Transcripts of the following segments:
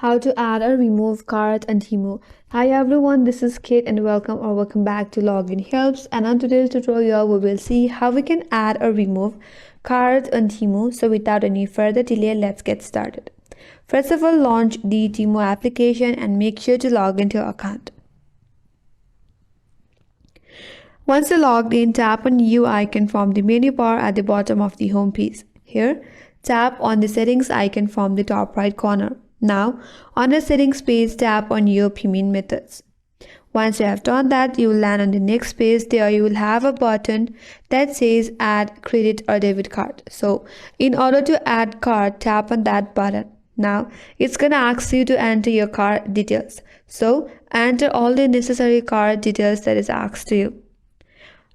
How to add or remove cart on Temu. Hi everyone, this is Kate and welcome back to Login Helps. And on today's tutorial, we will see how we can add or remove cards on Temu. So without any further delay, let's get started. First of all, launch the Temu application and make sure to log into your account. Once you're logged in, tap on U icon from the menu bar at the bottom of the home page. Here, tap on the settings icon from the top right corner. Now, on the settings page, tap on your payment methods. Once you have done that, you will land on the next page. There you will have a button that says add credit or debit card. So in order to add card, tap on that button. Now it's gonna ask you to enter your card details. So enter all the necessary card details that is asked to you.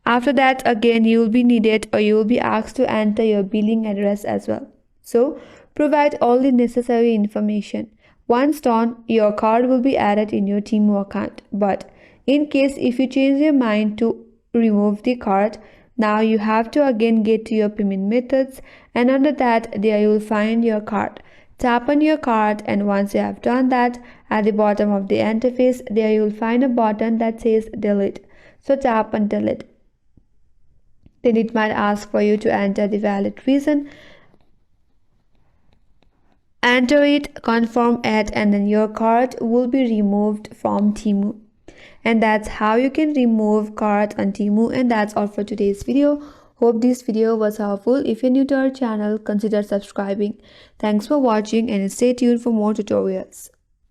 After that, again, you will be needed or you will be asked to enter your billing address as well. So provide all the necessary information. Once done, your card will be added in your Temu account. But in case if you change your mind to remove the card, now you have to again get to your payment methods, and under that there you will find your card. Tap on your card, and once you have done that, at the bottom of the interface there you will find a button that says delete. So tap on delete. Then it might ask for you to enter the valid reason. Enter it, confirm it, and then your card will be removed from Temu. And that's how you can remove cards on Temu. And that's all for today's video. Hope this video was helpful. If you're new to our channel, consider subscribing. Thanks for watching and stay tuned for more tutorials.